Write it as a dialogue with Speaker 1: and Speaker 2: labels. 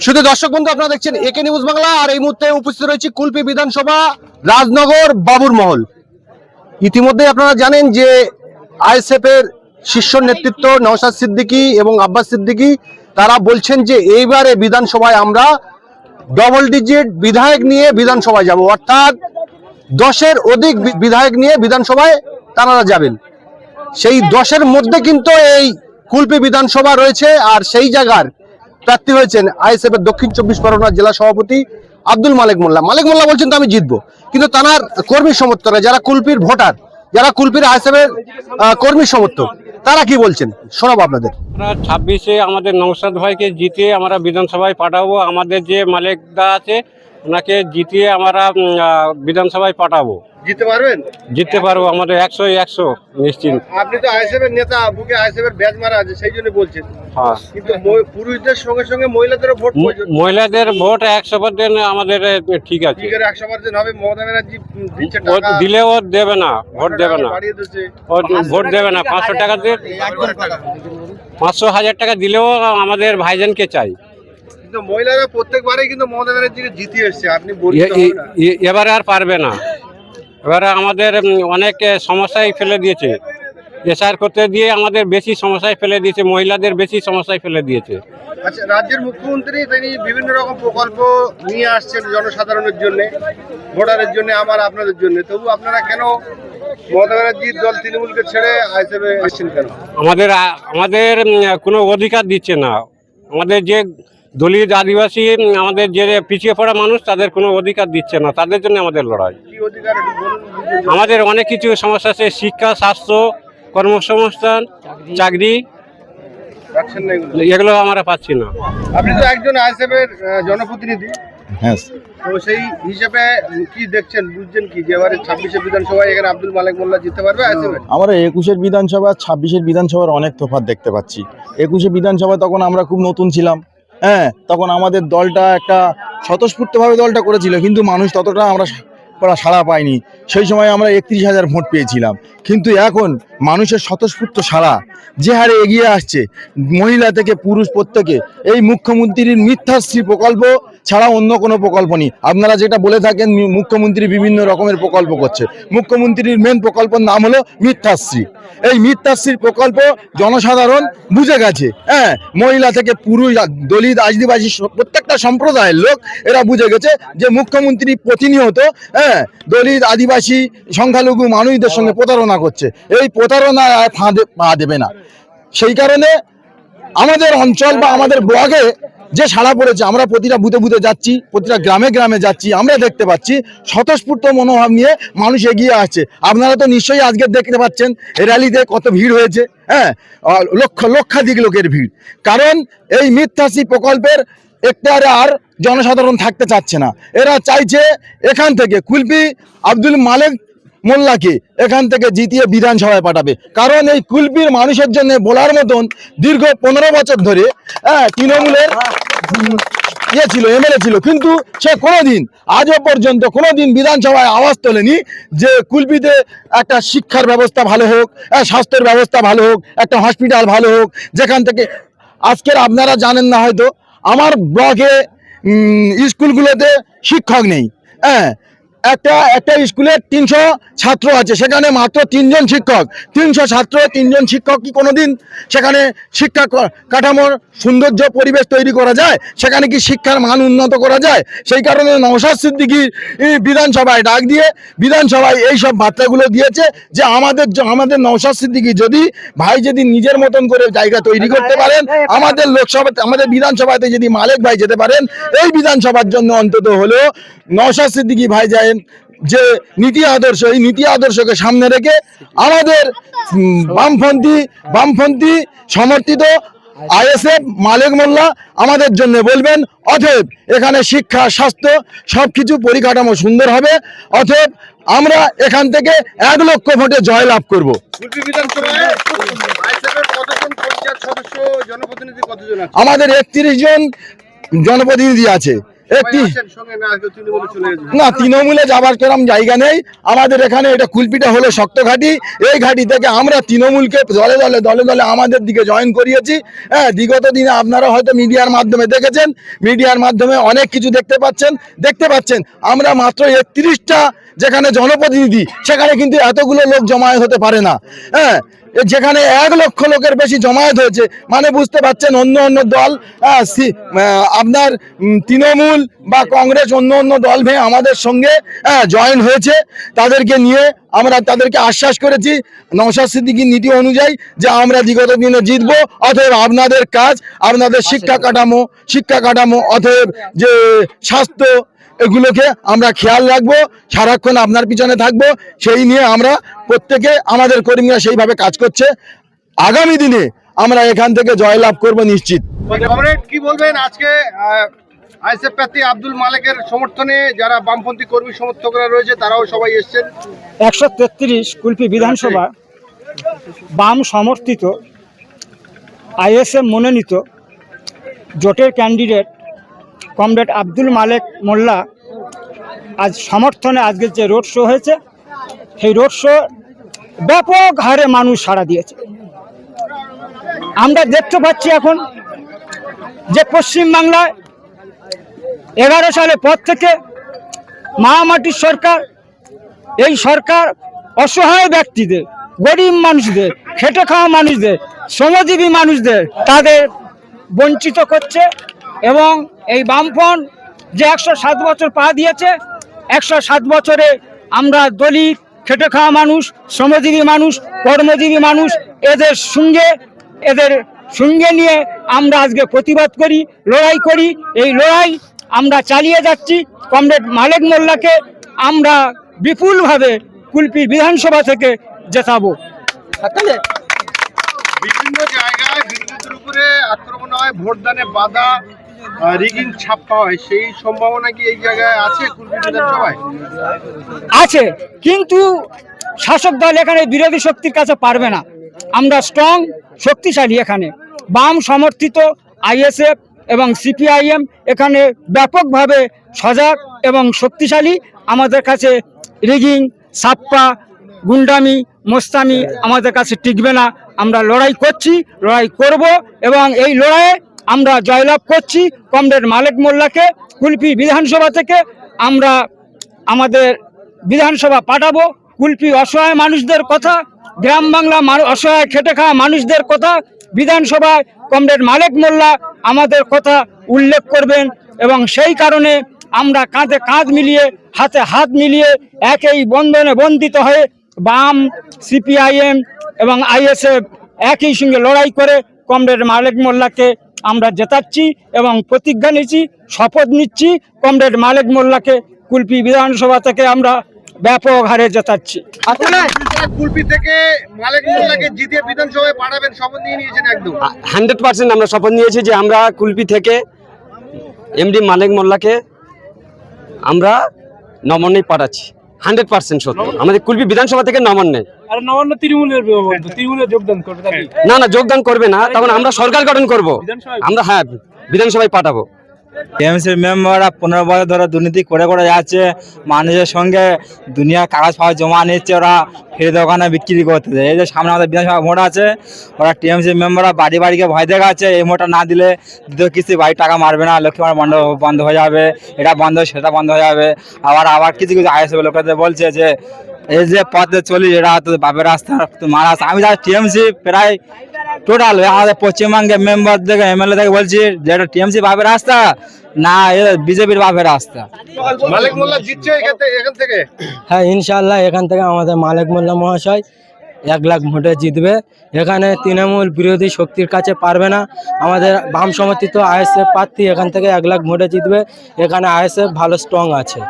Speaker 1: শুধু দর্শক বন্ধু, আপনারা দেখছেন একে নিউজ বাংলা। আর এই মুহূর্তে উপস্থিত রয়েছে কুলপি বিধানসভা রাজনগর বাবুর মহল। ইতিমধ্যে আপনারা জানেন যে আইএসএফ এর শীর্ষ নেতৃত্ব নওশাদ সিদ্দিকী এবং আব্বাস সিদ্দিকী তারা বলছেন যে এইবারে বিধানসভায় আমরা ডবল ডিজিট বিধায়ক নিয়ে বিধানসভায় যাব, অর্থাৎ 10-এর অধিক বিধায়ক নিয়ে বিধানসভায় তারা যাবেন। সেই 10-এর মধ্যে কিন্তু এই কুলপি বিধানসভা রয়েছে। আর সেই জায়গার প্রার্থী হয়েছেন আইএসএফ এর দক্ষিণ 24 পরগনা জেলা সভাপতি আব্দুল মালেক মোল্লা। মালেক মোল্লা বলছেন তো আমি জিতবো, কিন্তু তার কর্মী সমর্থকরা যারা কুলপির ভোটার, যারা কুলপির আইএসএফ এর কর্মী সমর্থক, তারা কি বলছেন শোনাবো আপনাদের।
Speaker 2: 26-এ আমাদের নওশাদ ভাইকে জিতিয়ে আমরা বিধানসভায় পাঠাবো। আমাদের যে মালেক দা আছে ওনাকে জিতিয়ে আমরা বিধানসভায় পাঠাবো।
Speaker 1: জিততে পারবেন?
Speaker 2: জিততে পারবো, আমাদের 100-100 নিশ্চিন্ত।
Speaker 1: আপনি তো আইএসএফ এর নেতা, বুকে আইএসএফ এর ব্যাজ মারা আছে, সেই জন্য বলছেন।
Speaker 2: হ্যাঁ,
Speaker 1: কিন্তু পুরুষদের সঙ্গে সঙ্গে মহিলাদেরও ভোট প্রয়োজন।
Speaker 2: মহিলাদের ভোট 100% আমাদের ঠিক আছে।
Speaker 1: 100% হবে। মমতা ব্যানার্জি দিচ্ছে টাকা,
Speaker 2: দিলেও দেবে না, ভোট দেবে না, ভোট দেবে না। 500 টাকা দিয়ে 500-1000 টাকা দিলেও আমাদের ভাইজানকে চাই।
Speaker 1: কিন্তু মহিলারা প্রত্যেকবারই কিন্তু মমতা ব্যানার্জিকে জিতিয়ে এসছে। আপনি
Speaker 2: এবারে আর পারবে না। এবারে আমাদের অনেক সমস্যায় ফেলে দিয়েছে, এসআর করতে দিয়ে আমাদের বেশি সমস্যায় ফেলে দিয়েছে, মহিলাদের বেশি সমস্যায় ফেলে দিয়েছে।
Speaker 1: আচ্ছা, রাজ্যের মুখ্যমন্ত্রী তিনি বিভিন্ন রকম প্রকল্প নিয়ে আসছেন জনসাধারণের জন্য, ভোটারের জন্য, আপনাদের জন্য। তবু আপনারা কেন মমতা ব্যানার্জির দল তৃণমূলকে ছেড়ে আইএসএফে আসছেন কেন?
Speaker 2: আমাদের কোনো অধিকার দিচ্ছে না। আমাদের যে দলিত আদিবাসী, আমাদের যে পিছিয়ে পড়া মানুষ, তাদের কোনো অধিকার দিচ্ছে না। তাদের জন্য আমাদের লড়াই। আমাদের অনেক কিছু সমস্যা আছে, শিক্ষা, স্বাস্থ্য, কর্মসংস্থান, চাকরি, এগুলো আমরা পাচ্ছি না।
Speaker 1: আপনি তো একজন আইএসএফ এর জনপ্রতিনিধি।
Speaker 3: হ্যাঁ,
Speaker 1: তো সেই হিসেবে কি দেখছেন, বুঝছেন কি যে এবারে 26-এর বিধানসভায় এখানে আব্দুল মালেক মোল্লা জিততে পারবে আইএসএফ?
Speaker 3: আমরা 21-এর বিধানসভা 26-এর বিধানসভার অনেক তফাৎ দেখতে পাচ্ছি। 21-এ বিধানসভায় তখন আমরা খুব নতুন ছিলাম। হ্যাঁ, তখন আমাদের দলটা একটা স্বতঃস্ফূর্তভাবে দলটা করেছিল, কিন্তু মানুষ ততটা আমরা সাড়া পাইনি। সেই সময় আমরা 31,000 ভোট পেয়েছিলাম। কিন্তু এখন মানুষের স্বতঃস্ফূর্ত সাড়া যে হারে এগিয়ে আসছে, মহিলা থেকে পুরুষ প্রত্যেকে, এই মুখ্যমন্ত্রীর মিথ্যাশ্রী প্রকল্প ছাড়া অন্য কোনো প্রকল্প নেই। আপনারা যেটা বলে থাকেন মুখ্যমন্ত্রী বিভিন্ন রকমের প্রকল্প করছে, মুখ্যমন্ত্রীর মেন প্রকল্পের নাম হলো মিথ্যাশ্রী। এই মিথ্যাশ্রীর প্রকল্প জনসাধারণ বুঝে গেছে। হ্যাঁ, মহিলা থেকে পুরুষ, দলিত, আদিবাসী প্রত্যেকটা সম্প্রদায়ের লোক এরা বুঝে গেছে যে মুখ্যমন্ত্রী প্রতিনিয়ত দলিত, আদিবাসী, সংখ্যালঘু মানুষদের সঙ্গে প্রতারণা করছে। এই প্রতারণা পা দেবে না। সেই কারণে আমাদের অঞ্চল বা আমাদের ব্লকে যে সাড়া পড়েছে, আমরা প্রতিটা বুথে বুথে যাচ্ছি, প্রতিটা গ্রামে গ্রামে যাচ্ছি, আমরা দেখতে পাচ্ছি স্বতঃস্ফূর্ত মনোভাব নিয়ে মানুষ এগিয়ে আসছে। আপনারা তো নিশ্চয়ই আজকে দেখতে পাচ্ছেন এই র্যালিতে কত ভিড় হয়েছে। হ্যাঁ, লক্ষাধিক লোকের ভিড়। কারণ এই মিথ্যাশ্রী প্রকল্পের একটারে আর জনসাধারণ থাকতে চাচ্ছে না। এরা চাইছে এখান থেকে কুলপি আব্দুল মালেক মোল্লাকে এখান থেকে জিতিয়ে বিধানসভায় পাঠাবে। কারণ এই কুলপির মানুষের জন্য বলার মতন দীর্ঘ 15 বছর ধরে তৃণমূলের ছিল, এমএলএ ছিল, কিন্তু সে কোনোদিন আজও পর্যন্ত কোনোদিন বিধানসভায় আওয়াজ তোলেনি যে কুলপিতে একটা শিক্ষার ব্যবস্থা ভালো হোক, স্বাস্থ্যের ব্যবস্থা ভালো হোক, একটা হসপিটাল ভালো হোক। যেখান থেকে আজকের আপনারা জানেন না হয়তো, আমার ব্লকে স্কুলগুলোতে শিক্ষক নেই। হ্যাঁ, একটা স্কুলে 300 ছাত্র আছে, সেখানে মাত্র 3 জন শিক্ষক। 300 ছাত্র, 3 জন শিক্ষক কি কোনোদিন সেখানে শিক্ষা কাঠামোর সৌন্দর্য পরিবেশ তৈরি করা যায়? সেখানে কি শিক্ষার মান উন্নত করা যায়? সেই কারণে নওশাদ সিদ্দিকী বিধানসভায় ডাক দিয়ে বিধানসভায় এই সব বার্তাগুলো দিয়েছে যে আমাদের নওশাদ সিদ্দিকী যদি নিজের মতন করে জায়গা তৈরি করতে পারেন, আমাদের লোকসভাতে, আমাদের বিধানসভাতে যদি মালেক ভাই যেতে পারেন, এই বিধানসভার জন্য অন্তত হলেও নওশাদ সিদ্দিকী ভাই যায় যে নীতি আদর্শ, এই নীতি আদর্শকে সামনে রেখে আমাদের বামপন্থী সমর্থিত আইএসএফ মালেক মোল্লা আমাদের জন্য বলবেন। অতএব এখানে শিক্ষা, স্বাস্থ্য সবকিছু পরিকাঠামো সুন্দর হবে। অতএব আমরা এখান থেকে 1 লক্ষ ভোটে জয়লাভ করব। আমাদের 31 জন জনপ্রতিনিধি আছে। একটি
Speaker 1: আছেন সঙ্গে না তৃণমূলে চলে গেছে?
Speaker 3: না, তৃণমূলে যাবার কেরম জায়গা নেই আমাদের এখানে। এটা কুলপিটা হলো শক্ত ঘাঁটি, এই ঘাঁটি থেকে আমরা তৃণমূলকে দলে দলে দলে দলে আমাদের দিকে জয়েন করিয়েছি। হ্যাঁ, বিগত দিনে আপনারা হয়তো মিডিয়ার মাধ্যমে দেখেছেন, মিডিয়ার মাধ্যমে অনেক কিছু দেখতে পাচ্ছেন। আমরা মাত্র 31টা যেখানে জনপ্রতিনিধি, সেখানে কিন্তু এতগুলো লোক জমায়েত হতে পারে না। হ্যাঁ, যেখানে 1 লক্ষ লোকের বেশি জমায়েত হয়েছে, মানে বুঝতে পারছেন অন্য দল আপনার তৃণমূল বা কংগ্রেস অন্য দল ভেঙে আমাদের সঙ্গে জয়েন হয়েছে। তাদেরকে নিয়ে আমরা তাদেরকে আশ্বাস করেছি নওশাদ সিদ্দিকীর নীতি অনুযায়ী যে আমরা বিগত দিনে জিতবো। অতএব আপনাদের কাজ, আপনাদের শিক্ষা কাঠামো অতএব যে স্বাস্থ্য, এগুলোকে আমরা খেয়াল রাখবো, সারাক্ষণ আপনার পিছনে থাকবো। সেই নিয়ে আমরা প্রত্যেকে, আমাদের কর্মীরা সেইভাবে কাজ করছে। আগামী দিনে আমরা এখান থেকে জয়লাভ করব নিশ্চিত।
Speaker 1: কমরেড, কি বলবেন আজকে আইএসএফ প্রার্থী আব্দুল মালেকের সমর্থনে যারা বামপন্থী কর্মী সমর্থকরা রয়েছে তারাও সবাই এসেছেন?
Speaker 4: 133 কুলপি বিধানসভা বাম সমর্থিত আইএসএফ মনোনীত জোটের ক্যান্ডিডেট কমরেড আব্দুল মালেক মোল্লা আজ সমর্থনে আজকের যে রোড শো হয়েছে, সেই রোড শো ব্যাপক হারে মানুষ সাড়া দিয়েছে। আমরা দেখতে পাচ্ছি এখন যে পশ্চিমবাংলায় 11 সালের পর থেকে মহামাটির সরকার, এই সরকার অসহায় ব্যক্তিদের, গরিব মানুষদের, খেটে খাওয়া মানুষদের, শ্রমজীবী মানুষদের তাদের বঞ্চিত করছে। এবং এই বামফ্রন্ট যে 107 বছর পা দিয়েছে, 107 বছরে আমরা দলিত, খেটে খাওয়া মানুষ, শ্রমজীবী মানুষ, কর্মজীবী মানুষ এদের সঙ্গে নিয়ে আমরা আজকে প্রতিবাদ করি, লড়াই করি। এই লড়াই আমরা চালিয়ে যাচ্ছি। কমরেড মালেক মোল্লাকে আমরা বিপুলভাবে কুলপি বিধানসভা থেকে জেতাবো।
Speaker 1: বিভিন্ন জায়গায় বিদ্যুতের উপরে আক্রমণ হয়, ভোটদানে বাধা, রিগিং ছাপ্পা হয়, সেই সম্ভাবনা কি এই জায়গায় আছে কুলপি বিধানসভায়?
Speaker 4: আছে, কিন্তু শাসক দল এখানে বিরোধী শক্তির কাছে পারবে না। আমরা স্ট্রং, শক্তিশালী। এখানে বাম সমর্থিত আইএসএফ এবং সিপিআইএম এখানে ব্যাপকভাবে সজাগ এবং শক্তিশালী। আমাদের কাছে রিগিং, ছাপ্পা, গুন্ডামি, মোস্তামি আমাদের কাছে টিকবে না। আমরা লড়াই করছি, লড়াই করব এবং এই লড়াইয়ে আমরা জয়লাভ করছি। কমরেড মালেক মোল্লাকে কুলপি বিধানসভা থেকে আমরা আমাদের বিধানসভা পাঠাবো। কুলপি অসহায় মানুষদের কথা, গ্রাম বাংলা অসহায় খেটে খাওয়া মানুষদের কথা বিধানসভায় কমরেড মালেক মোল্লা আমাদের কথা উল্লেখ করবেন। এবং সেই কারণে আমরা কাঁধে কাঁধ মিলিয়ে, হাতে হাত মিলিয়ে একই বন্ধনে বন্ধিত হয়ে বাম, সিপিআইএম এবং আইএসএফ একই সঙ্গে লড়াই করে কমরেড মালেক মোল্লাকে আমরা জেতাচ্ছি এবং প্রতিজ্ঞা নিচ্ছি, শপথ নিচ্ছি কমরেড মালেক মোল্লাকে কুলপি বিধানসভা থেকে আমরা ব্যাপক হারে জেতাচ্ছি।
Speaker 1: কুলপি থেকে মালেক মোল্লাকে জিতিয়ে বিধানসভায় পাঠাবেন, শপথ নিয়ে নিয়েছেন একদম?
Speaker 5: 100% আমরা শপথ নিয়েছি যে আমরা কুলপি থেকে এমডি মালেক মোল্লাকে আমরা নমনে পাঠাচ্ছি। 100% সত্য। আমাদের কুলপি বিধানসভা থেকে নমনে
Speaker 6: আর নবান্ন তৃণমূলে যোগদান করবে নাকি?
Speaker 5: না, যোগদান করবে না, তখন আমরা সরকার গঠন করব। আমরা বিধানসভায় পাঠাবো।
Speaker 7: টিএমসি মেম্বাররা 15 বছর ধরে দুর্নীতি করে যাচ্ছে, মানুষের সঙ্গে দুনিয়ার কাগজ ফাগজ জমা নিচ্ছে, ওরা ফের দোকানে বিক্রি করতেছে। এই যে সামনে আমাদের বিধানসভা ভোট আছে, ওরা টিএমসি মেম্বাররা বাড়িকে ভয় দেখাচ্ছে, এই ভোটটা না দিলে দ্বিতীয় কিস্তি বাড়ি টাকা মারবে না, লক্ষ্মী ভাণ্ডার বন্ধ হয়ে যাবে, এটা বন্ধ সেটা বন্ধ হয়ে যাবে। আবার কিছু আইএসএফ লোকেদের বলছে যে এই যে পথে চলি এটা তো বাপের রাস্তা মারা। আমি যা টিএমসি প্রায় টোটাল আমাদের পশ্চিমবঙ্গের মেম্বার থেকে, এমএলএ থেকে বলছি যে এটা টিএমসি বাপের রাস্তা না, এটা বিজেপির বাপের রাস্তা।
Speaker 1: মালেক মোল্লা জিতছে এখান থেকে?
Speaker 8: হ্যাঁ, ইনশাআল্লাহ এখান থেকে আমাদের মালেক মোল্লা মহাশয় 1 লাখ ভোটে জিতবে। এখানে তৃণমূল বিরোধী শক্তির কাছে পারবে না। আমাদের বাম সমর্থিত আইএসএফ প্রার্থী এখান থেকে 1 লাখ ভোটে জিতবে। এখানে আইএসএফ ভালো স্ট্রং আছে।